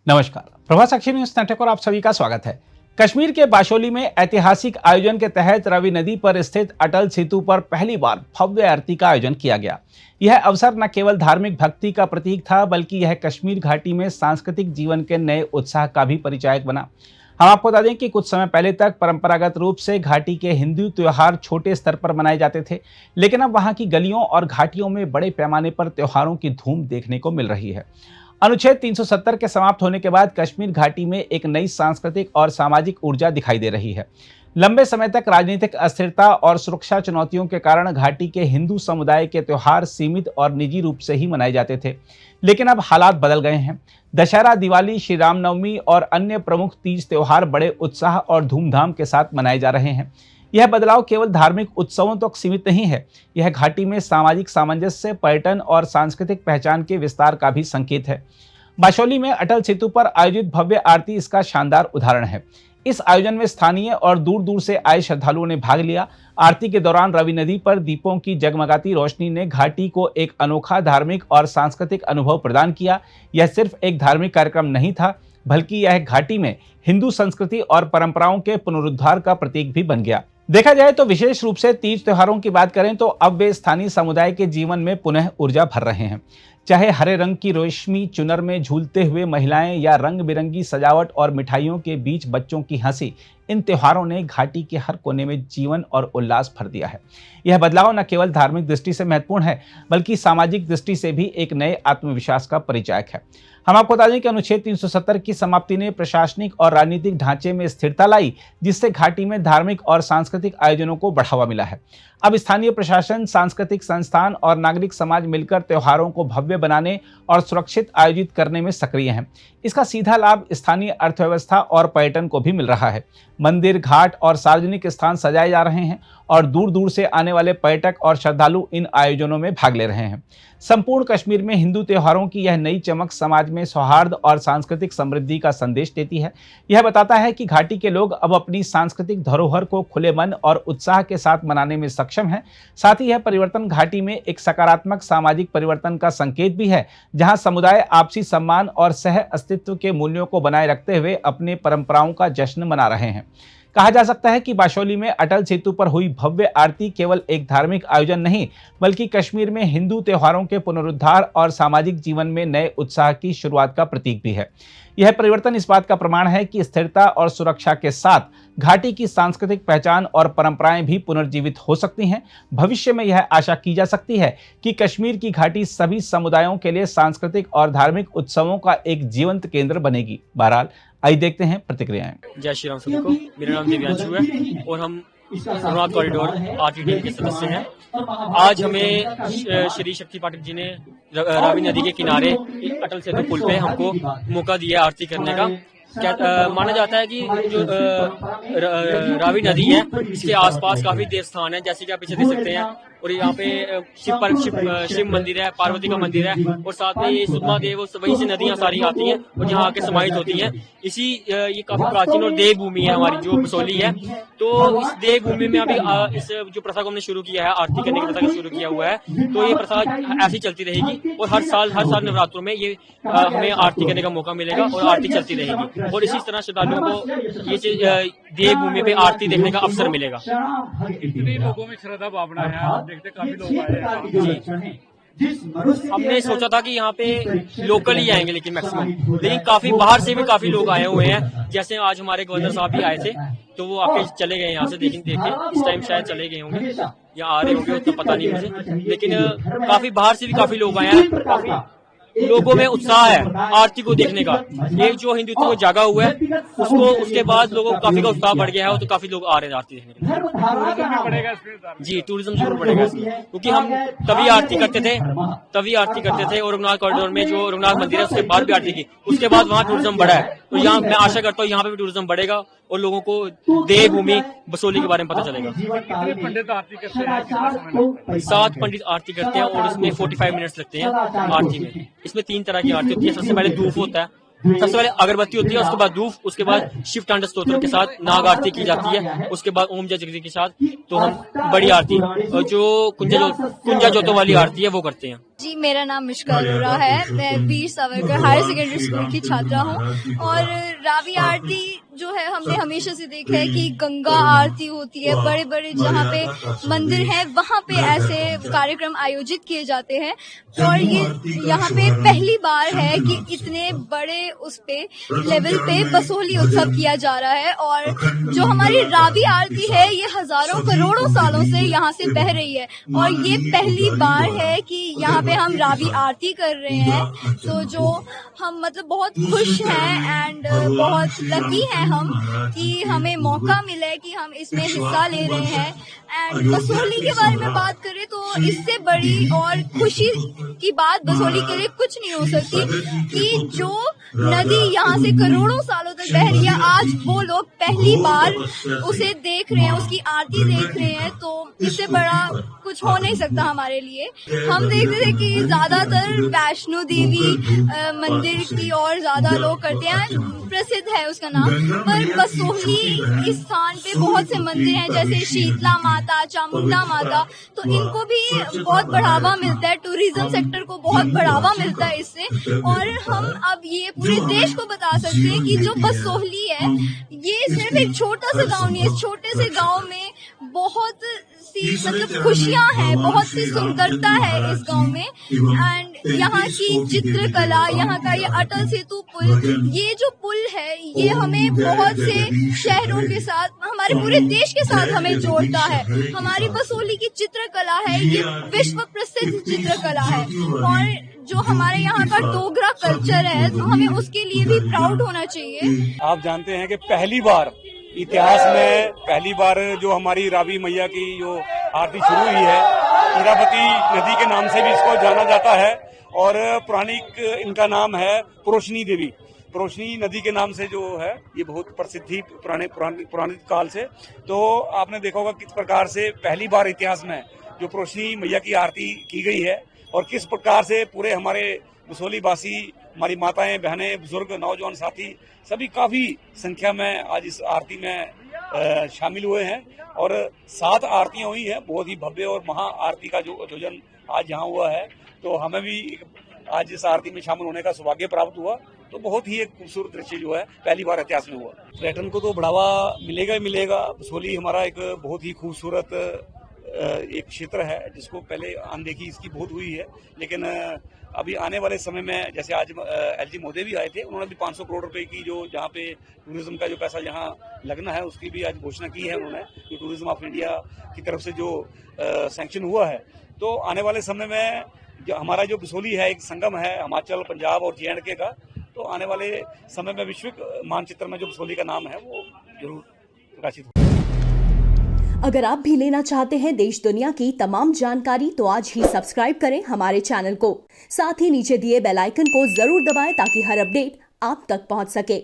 नमस्कार, प्रभात साक्षी news network और आप सभी का स्वागत है। कश्मीर के बाशोली में ऐतिहासिक आयोजन के तहत रवि नदी पर स्थित अटल सेतु पर पहली बार भव्य आरती का आयोजन किया गया। यह अवसर न केवल धार्मिक भक्ति का प्रतीक था, बल्कि यह कश्मीर घाटी में सांस्कृतिक जीवन के नए उत्साह का भी परिचायक बना। हम आपको बता दें कि कुछ समय पहले तक परंपरागत रूप से घाटी के हिंदू त्योहार छोटे स्तर पर मनाए जाते थे, लेकिन अब वहां की गलियों और घाटियों में बड़े पैमाने पर त्योहारों की धूम देखने को मिल रही है। अनुच्छेद 370 के समाप्त होने के बाद कश्मीर घाटी में एक नई सांस्कृतिक और सामाजिक ऊर्जा दिखाई दे रही है। लंबे समय तक राजनीतिक अस्थिरता और सुरक्षा चुनौतियों के कारण घाटी के हिंदू समुदाय के त्योहार सीमित और निजी रूप से ही मनाए जाते थे, लेकिन अब हालात बदल गए हैं। दशहरा, दिवाली, श्री रामनवमी और अन्य प्रमुख तीज त्योहार बड़े उत्साह और धूमधाम के साथ मनाए जा रहे हैं। यह बदलाव केवल धार्मिक उत्सवों तक सीमित नहीं है, यह घाटी में सामाजिक सामंजस्य, पर्यटन और सांस्कृतिक पहचान के विस्तार का भी संकेत है। बाशोली में अटल सेतु पर आयोजित भव्य आरती इसका शानदार उदाहरण है। इस आयोजन में स्थानीय और दूर दूर से आए श्रद्धालुओं ने भाग लिया। आरती के दौरान रवि नदी पर दीपों की जगमगाती रोशनी ने घाटी को एक अनोखा धार्मिक और सांस्कृतिक अनुभव प्रदान किया। यह सिर्फ एक धार्मिक कार्यक्रम नहीं था, बल्कि यह घाटी में हिंदू संस्कृति और परंपराओं के पुनरुद्धार का प्रतीक भी बन गया। देखा जाए तो विशेष रूप से तीज त्योहारों की बात करें तो अब वे स्थानीय समुदाय के जीवन में पुनः ऊर्जा भर रहे हैं। चाहे हरे रंग की रेशमी चुनर में झूलते हुए महिलाएं या रंग बिरंगी सजावट और मिठाइयों के बीच बच्चों की हंसी, इन त्योहारों ने घाटी के हर कोने में जीवन और उल्लास भर दिया है। यह बदलाव न केवल धार्मिक दृष्टि से महत्वपूर्ण है, बल्कि सामाजिक दृष्टि से भी एक नए आत्मविश्वास का परिचायक है। हम आपको बता दें कि अनुच्छेद 370 की समाप्ति ने प्रशासनिक और राजनीतिक ढांचे में स्थिरता लाई, जिससे घाटी में धार्मिक और सांस्कृतिक आयोजनों को बढ़ावा मिला है। अब स्थानीय प्रशासन, सांस्कृतिक संस्थान और नागरिक समाज मिलकर त्योहारों को भव्य बनाने और सुरक्षित आयोजित करने में सक्रिय हैं। इसका सीधा लाभ स्थानीय अर्थव्यवस्था और पर्यटन को भी मिल रहा है। मंदिर, घाट और सार्वजनिक स्थान सजाए जा रहे हैं और दूर दूर से आने वाले पर्यटक और श्रद्धालु इन आयोजनों में भाग ले रहे हैं। संपूर्ण कश्मीर में हिंदू त्योहारों की यह नई चमक समाज में सौहार्द और सांस्कृतिक समृद्धि का संदेश देती है। यह बताता है कि घाटी के लोग अब अपनी सांस्कृतिक धरोहर को खुले मन और उत्साह के साथ मनाने में सक्षम हैं। साथ ही यह परिवर्तन घाटी में एक सकारात्मक सामाजिक परिवर्तन का संकेत भी है, जहां समुदाय आपसी सम्मान और सह अस्तित्व के मूल्यों को बनाए रखते हुए अपने परंपराओं का जश्न मना रहे हैं। कहा जा सकता है कि बाशोली में अटल सेतु पर हुई भव्य आरती केवल एक धार्मिक आयोजन नहीं, बल्कि कश्मीर में हिंदू त्योहारों के पुनरुद्धार और सामाजिक जीवन में नए उत्साह की शुरुआत का प्रतीक भी है। यह परिवर्तन इस बात का प्रमाण है कि स्थिरता और सुरक्षा के साथ घाटी की सांस्कृतिक पहचान और परंपराएं भी पुनर्जीवित हो सकती हैं। भविष्य में यह आशा की जा सकती है कि कश्मीर की घाटी सभी समुदायों के लिए सांस्कृतिक और धार्मिक उत्सवों का एक जीवंत केंद्र बनेगी। बहरहाल आइए देखते हैं प्रतिक्रियाएं। जय श्री राम सभी को। मेरा नाम दिव्यांशु है और हम रघुनाथ कॉरिडोर आरती टीम के सदस्य हैं। आज हमें श्री शक्ति पाठक जी ने रावी नदी के किनारे अटल सेतु पुल पे हमको मौका दिया आरती करने का। माना जाता है कि जो रावी नदी है, इसके आसपास काफी देव स्थान है, जैसे कि आप पीछे देख सकते हैं। और यहाँ पे शिव मंदिर है, पार्वती का मंदिर है और साथ में ये सुधमा देव, वहीं से नदियां सारी आती हैं और यहाँ आके समाहित होती हैं। ये काफी प्राचीन और देव भूमि है हमारी जो बसोली है। तो इस देव भूमि में अभी इस जो प्रथा को हमने शुरू किया है, आरती करने की प्रथा को शुरू किया हुआ है, तो ये प्रथा ऐसी चलती रहेगी और हर साल नवरात्रों में ये हमें आरती करने का मौका मिलेगा और आरती चलती रहेगी और इसी तरह श्रद्धालुओं को ये देव भूमि पे आरती देखने का अवसर मिलेगा। इतने लोगों में श्रद्धा भावना है, आप देखते काफी लोग आए हैं। हमने सोचा था कि यहाँ पे लोकल ही आएंगे, लेकिन लेकिन काफी बाहर से भी काफी लोग आए हुए हैं। जैसे आज हमारे गवर्नर साहब भी आए थे, तो वो आके चले गए यहाँ से। देखे इस टाइम शायद चले गए होंगे या आ रहे होंगे, उतना पता नहीं मुझे, लेकिन काफी बाहर से भी काफी लोग आए हैं। काफी लोगों में उत्साह है आरती को देखने का। ये जो हिंदुत्व को जागा हुआ है, उसके बाद लोगों को काफी का उत्साह बढ़ गया है, तो काफी लोग आ रहे हैं आरती देखने के लिए। जी, टूरिज्म जरूर बढ़ेगा क्योंकि हम तभी आरती करते थे और रघुनाथ कॉरिडोर में जो रघुनाथ मंदिर है उसके बाद भी आरती की, उसके बाद वहाँ टूरिज्म बढ़ा है। तो यहाँ मैं आशा करता हूँ यहाँ पे भी टूरिज्म बढ़ेगा और लोगों को देवभूमि बसोली के बारे में पता चलेगा। पंडित आरती करते हैं, 7 पंडित आरती करते हैं और इसमें 45 मिनट्स लगते हैं आरती में। इसमें 3 तरह की आरती होती है। सबसे पहले धूप होता है, सबसे पहले अगरबत्ती होती है, उसके बाद धूप, उसके बाद शिव तांडव स्तोत्र के साथ नाग आरती की जाती है, उसके बाद ओम जय जगदीश के साथ तो हम बड़ी आरती और जो कुंजा जोतों वाली आरती है वो करते हैं। जी, मेरा नाम मिश्का अरोरा है। मैं Veer Savarkar higher secondary school की छात्रा हूँ और रावी आरती जो है हमने हमेशा से देखा है कि गंगा आरती होती है, बड़े बड़े जहाँ पे मंदिर हैं वहाँ पे ऐसे कार्यक्रम आयोजित किए जाते हैं और ये यहाँ पे पहली बार है कि इतने बड़े उस पे लेवल पे बसोहली उत्सव किया जा रहा है और जो हमारी रावी आरती है ये हजारों करोड़ों सालों से यहाँ से बह रही है और ये पहली बार है कि यहाँ पे हम रावी आरती कर रहे हैं। तो जो हम मतलब बहुत खुश हैं एंड बहुत लकी हैं हम कि हमें मौका मिला है कि हम इसमें हिस्सा ले रहे हैं। एंड बसोहली के बारे में बात करें तो इससे बड़ी और खुशी की बात बसोहली के लिए कुछ नहीं हो सकती कि जो नदी यहाँ से करोड़ों सालों तक बह रही है, आज वो लोग पहली बार उसे देख रहे हैं, उसकी आरती देख रहे हैं, तो इससे बड़ा कुछ हो नहीं सकता हमारे लिए। हम देख रहे थे कि ज्यादातर वैष्णो देवी मंदिर की और ज्यादा लोग करते हैं, प्रसिद्ध है उसका नाम, पर बसोहली इस स्थान पे बहुत से मंदिर हैं जैसे शीतला माता, चामुंडा माता, तो इनको भी बहुत बढ़ावा मिलता है, टूरिज्म सेक्टर को बहुत बढ़ावा मिलता है इससे। और हम अब ये पूरे देश को बता सकते हैं कि जो बसोहली है ये सिर्फ एक छोटा सा गांव नहीं है, इस छोटे से गांव में बहुत सी मतलब खुशियां हैं, बहुत सी सुंदरता है इस गांव में। एंड यहाँ की चित्रकला, यहाँ का ये अटल सेतु पुल, ये जो पुल है ये हमें बहुत से शहरों के साथ, हमारे पूरे देश के साथ हमें जोड़ता है। हमारी बसोहली की चित्रकला है ये विश्व प्रसिद्ध चित्रकला है और जो हमारे यहाँ का डोगरा कल्चर है तो हमें उसके लिए भी प्राउड होना चाहिए। आप जानते हैं कि पहली बार इतिहास में पहली बार जो हमारी रावी मैया की जो आरती शुरू हुई है, इरावती नदी के नाम से भी इसको जाना जाता है और पौराणिक इनका नाम है प्रोशनी देवी। प्रोशनी नदी के नाम से जो है ये बहुत प्रसिद्ध थी पुराने काल से। तो आपने देखा होगा किस प्रकार से पहली बार इतिहास में जो प्रोशनी मैया की आरती की गई है और किस प्रकार से पूरे हमारे बसोहली वासी, हमारी माताएं, बहनें, बुजुर्ग, नौजवान साथी सभी काफी संख्या में आज इस आरती में शामिल हुए हैं और 7 आरतियां हुई हैं। बहुत ही भव्य और महा आरती का जो आयोजन आज यहाँ हुआ है, तो हमें भी आज इस आरती में शामिल होने का सौभाग्य प्राप्त हुआ। तो बहुत ही एक खूबसूरत दृश्य जो है पहली बार इतिहास में हुआ। पर्यटन को तो बढ़ावा मिलेगा ही मिलेगा। बसोहली हमारा एक बहुत ही खूबसूरत एक क्षेत्र है जिसको पहले अनदेखी इसकी बहुत हुई है, लेकिन अभी आने वाले समय में जैसे आज एलजी महोदय भी आए थे, उन्होंने भी 500 करोड़ रुपए की जो जहाँ पे टूरिज्म का जो पैसा यहाँ लगना है उसकी भी आज घोषणा की है उन्होंने, जो टूरिज्म ऑफ इंडिया की तरफ से जो सैंक्शन हुआ है। तो आने वाले समय में जो हमारा जो बसोहली है एक संगम है हिमाचल, पंजाब और JNK का, तो आने वाले समय में वैश्विक मानचित्र में जो बसोहली का नाम है वो जरूर प्रकाशित होगा। अगर आप भी लेना चाहते हैं देश दुनिया की तमाम जानकारी तो आज ही सब्सक्राइब करें हमारे चैनल को। साथ ही नीचे दिए बेल आइकन को जरूर दबाएं ताकि हर अपडेट आप तक पहुंच सके।